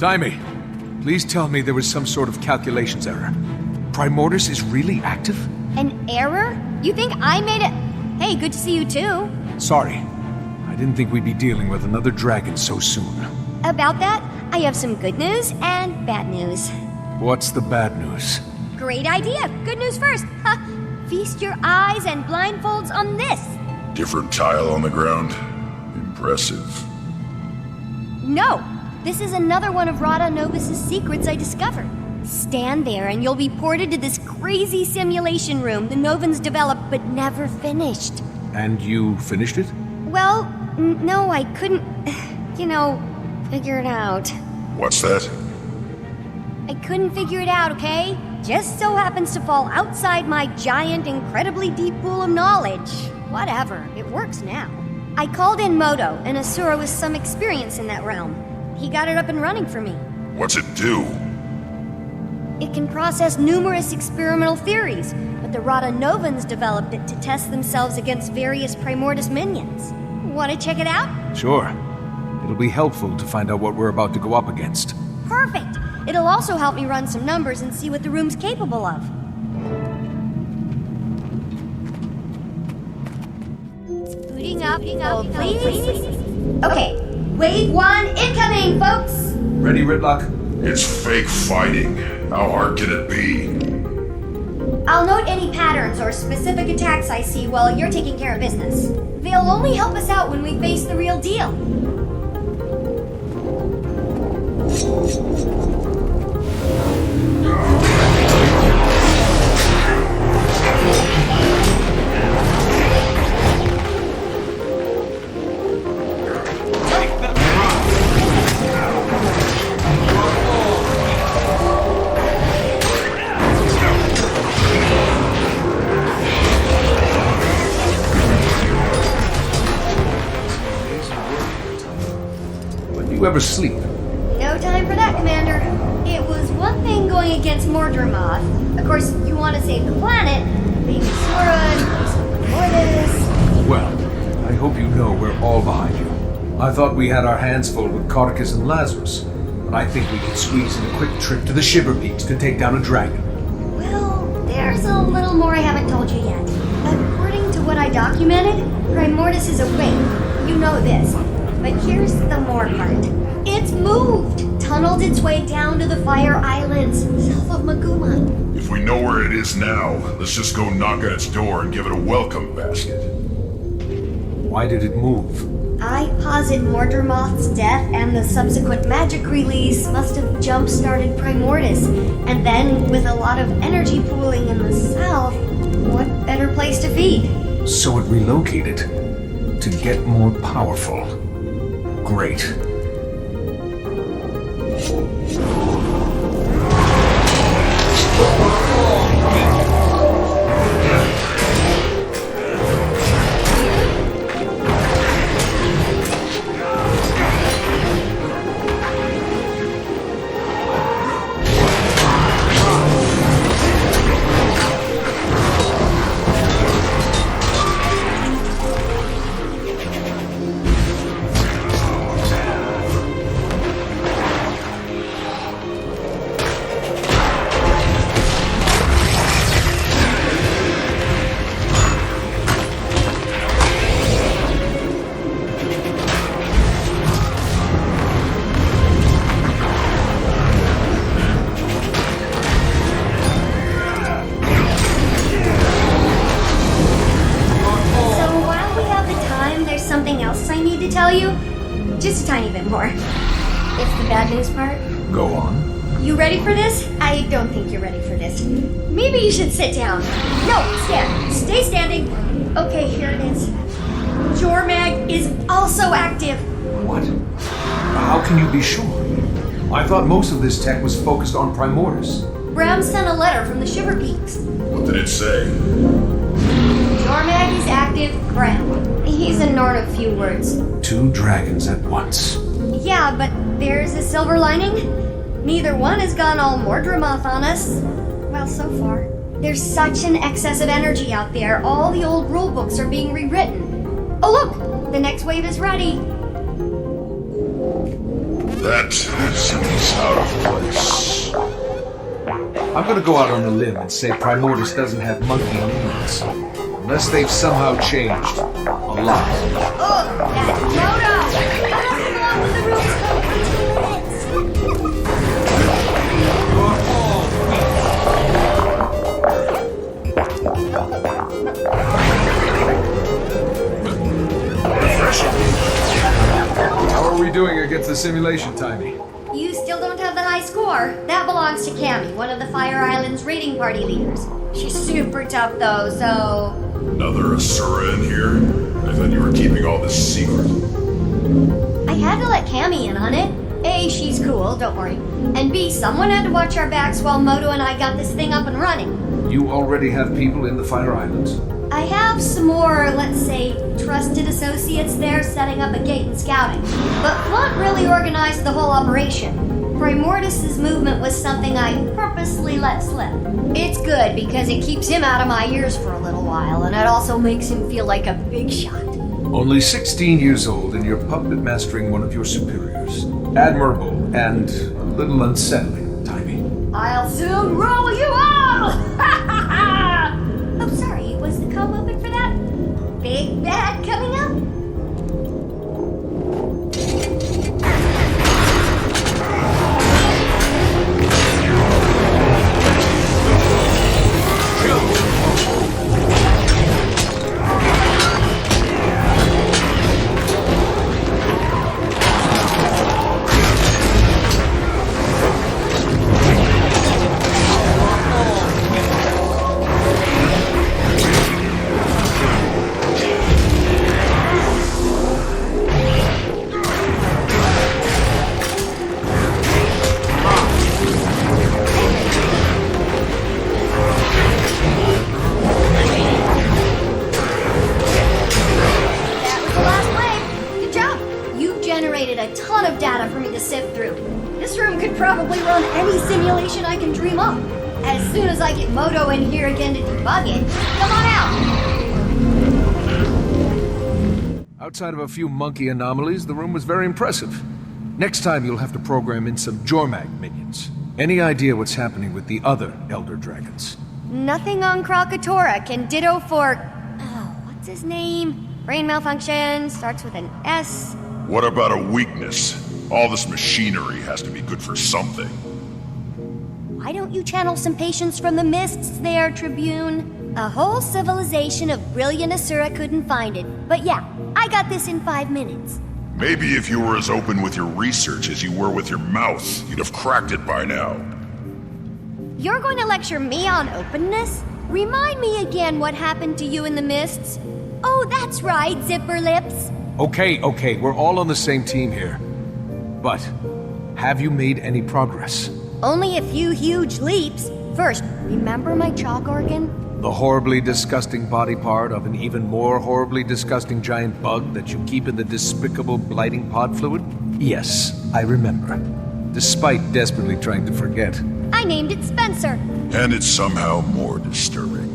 Taimi, please tell me there was some sort of calculations error. Primordius is really active? An error? You think I made it? Hey, good to see you too. Sorry. I didn't think we'd be dealing with another dragon so soon. About that, I have some good news and bad news. What's the bad news? Great idea. Good news first. Ha! Feast your eyes and blindfolds on this. Different tile on the ground. Impressive. No, this is another one of Rada Novus's secrets I discovered. Stand there and you'll be ported to this crazy simulation room the Novans developed but never finished. And you finished it? Well, no, I couldn't, figure it out. What's that? I couldn't figure it out, okay? Just so happens to fall outside my giant, incredibly deep pool of knowledge. Whatever, it works now. I called in Moto, an Asura with some experience in that realm. He got it up and running for me. What's it do? It can process numerous experimental theories, but the Rada Novans developed it to test themselves against various Primordus minions. Want to check it out? Sure. It'll be helpful to find out what we're about to go up against. Perfect! It'll also help me run some numbers and see what the room's capable of. Booting up, please. Okay, wave 1 incoming, folks! Ready, Ritlock? It's fake fighting. How hard can it be? I'll note any patterns or specific attacks I see while you're taking care of business. They'll only help us out when we face the real deal. You ever sleep? No time for that, Commander. It was one thing going against Mordremoth. Of course, you want to save the planet, being Asura and Primordus. Well, I hope you know we're all behind you. I thought we had our hands full with Carcus and Lazarus, but I think we can squeeze in a quick trip to the Shiver Peaks to take down a dragon. Well, there's a little more I haven't told you yet. According to what I documented, Primordus is awake. You know this. But here's the more part. It's moved! Tunneled its way down to the Fire Islands, south of Maguma. If we know where it is now, let's just go knock on its door and give it a welcome basket. Why did it move? I posit Mordremoth's death and the subsequent magic release must have jump-started Primordus. And then, with a lot of energy pooling in the south, what better place to feed? So it relocated to get more powerful. Great. Tell you? Just a tiny bit more. It's the bad news part. Go on. You ready for this? I don't think you're ready for this. Maybe you should sit down. No, stand. Stay standing. Okay, here it is. Jormag is also active. What? How can you be sure? I thought most of this tech was focused on Primordus. Bram sent a letter from the Shiver Peaks. What did it say? Jormag is active, Bram. He's a Norn of few words. 2 dragons at once. Yeah, but there's a silver lining. Neither one has gone all Mordremoth on us. Well, so far. There's such an excess of energy out there, all the old rulebooks are being rewritten. Oh look! The next wave is ready. That seems seems out of place. I'm gonna go out on a limb and say Primordus doesn't have monkey immunities. Unless they've somehow changed. A lot. Oh, that Moto! Let us go out with the rules code for 2 minutes. How are we doing against the simulation, Taimi? You still don't have the high score. That belongs to Cammy, one of the Fire Island's raiding party leaders. She's super tough though, so... Another Asura in here? I thought you were keeping all this secret. I had to let Cammy in on it. A, she's cool, don't worry. And B, someone had to watch our backs while Moto and I got this thing up and running. You already have people in the Fire Islands? I have some more, let's say, trusted associates there setting up a gate and scouting. But Blunt really organized the whole operation. Primordus's movement was something I purposely let slip. It's good because it keeps him out of my ears for a little while, and it also makes him feel like a big shot. Only 16 years old and you're puppet mastering one of your superiors. Admirable and a little unsettling, Taimi. I'll soon roll you all! Oh, sorry, was the comb open for that? Big bad coming up? A ton of data for me to sift through. This room could probably run any simulation I can dream up. As soon as I get Moto in here again to debug it, come on out! Outside of a few monkey anomalies, the room was very impressive. Next time you'll have to program in some Jormag minions. Any idea what's happening with the other Elder Dragons? Nothing on Krakatoa can ditto for... Oh, what's his name? Brain malfunction, starts with an S. What about a weakness? All this machinery has to be good for something. Why don't you channel some patience from the mists there, Tribune? A whole civilization of brilliant Asura couldn't find it. But yeah, I got this in 5 minutes. Maybe if you were as open with your research as you were with your mouth, you'd have cracked it by now. You're going to lecture me on openness? Remind me again what happened to you in the mists. Oh, that's right, Zipper Lips. Okay, we're all on the same team here. But, have you made any progress? Only a few huge leaps. First, remember my chalk organ? The horribly disgusting body part of an even more horribly disgusting giant bug that you keep in the despicable blighting pod fluid? Yes, I remember. Despite desperately trying to forget. I named it Spencer. And it's somehow more disturbing.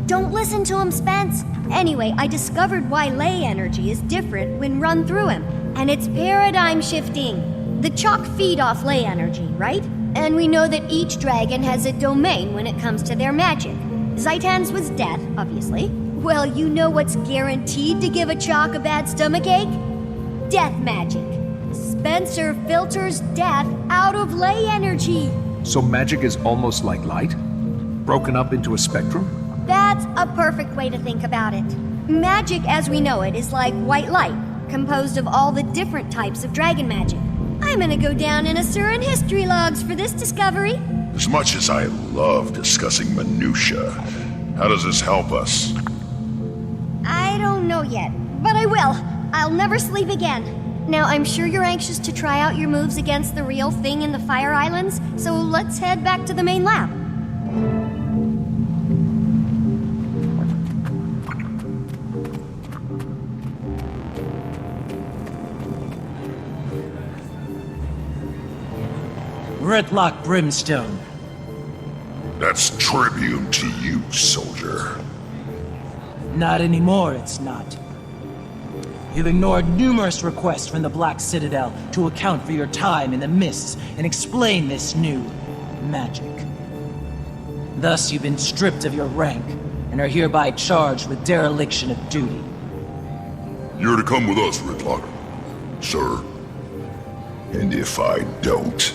Don't listen to him, Spence. Anyway, I discovered why ley energy is different when run through him. And it's paradigm shifting. The chalk feed off ley energy, right? And we know that each dragon has a domain when it comes to their magic. Zaitan's was death, obviously. Well, you know what's guaranteed to give a chalk a bad stomachache? Death magic. Spencer filters death out of ley energy. So magic is almost like light? Broken up into a spectrum? That's a perfect way to think about it. Magic as we know it is like white light, composed of all the different types of dragon magic. I'm gonna go down in Asuran history logs for this discovery. As much as I love discussing minutia, how does this help us? I don't know yet, but I will. I'll never sleep again. Now, I'm sure you're anxious to try out your moves against the real thing in the Fire Islands, so let's head back to the main lab. Gridlock Brimstone. That's tribune to you, soldier. Not anymore, it's not. You've ignored numerous requests from the Black Citadel to account for your time in the mists and explain this new magic. Thus, you've been stripped of your rank and are hereby charged with dereliction of duty. You're to come with us, Ridlock. Sir. And if I don't...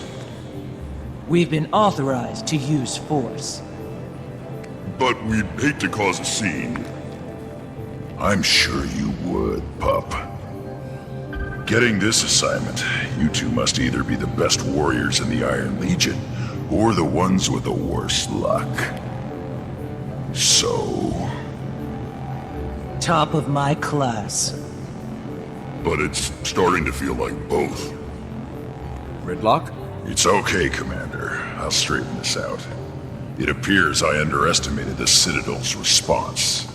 We've been authorized to use force. But we'd hate to cause a scene. I'm sure you would, pup. Getting this assignment, you two must either be the best warriors in the Iron Legion, or the ones with the worst luck. So... Top of my class. But it's starting to feel like both. Gridlock? It's okay, Commander. I'll straighten this out. It appears I underestimated the Citadel's response.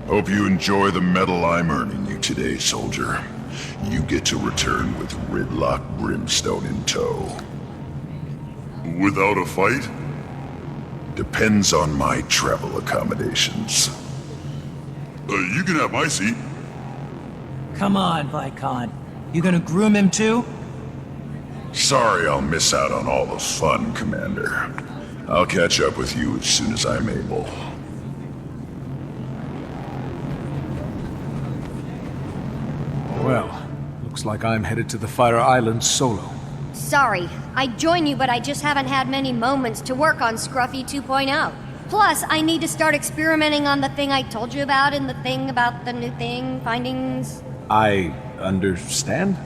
Hope you enjoy the medal I'm earning you today, soldier. You get to return with Ridlock Brimstone in tow. Without a fight? Depends on my travel accommodations. You can have my seat. Come on, Viscount. You gonna groom him too? Sorry I'll miss out on all the fun, Commander. I'll catch up with you as soon as I'm able. Well, looks like I'm headed to the Fire Island solo. Sorry, I'd join you, but I just haven't had many moments to work on Scruffy 2.0. Plus, I need to start experimenting on the thing I told you about and the thing about the new thing, findings. I understand?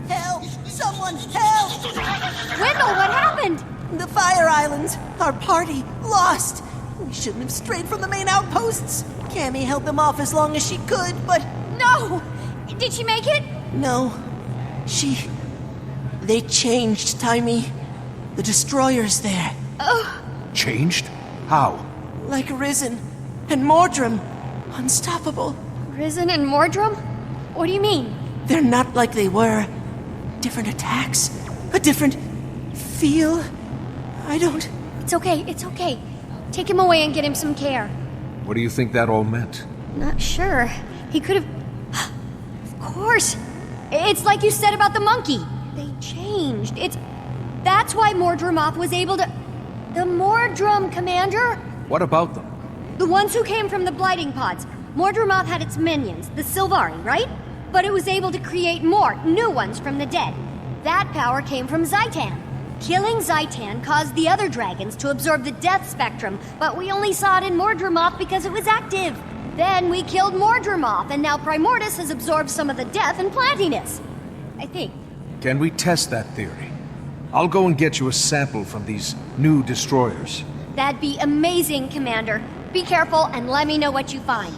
Help! Someone help! Wendell, what happened? The Fire Islands! Our party! Lost! We shouldn't have strayed from the main outposts! Cammy held them off as long as she could, but... No! Did she make it? No. They changed, Taimi. The destroyer's there. Changed? How? Like Risen. And Mordrum. Unstoppable. Risen and Mordrum? What do you mean? They're not like they were. Different attacks. A different... feel. I don't... It's okay. Take him away and get him some care. What do you think that all meant? Not sure. He could have... Of course. It's like you said about the monkey. They changed. That's why Mordrumoth was able to... The Mordrum, Commander? What about them? The ones who came from the blighting pods. Mordrumoth had its minions, the Sylvari, right? But it was able to create more, new ones from the dead. That power came from Zaitan. Killing Zaitan caused the other dragons to absorb the death spectrum, but we only saw it in Mordrumoth because it was active. Then we killed Mordrumoth, and now Primordus has absorbed some of the death and plantiness. I think. Can we test that theory? I'll go and get you a sample from these new destroyers. That'd be amazing, Commander. Be careful and let me know what you find.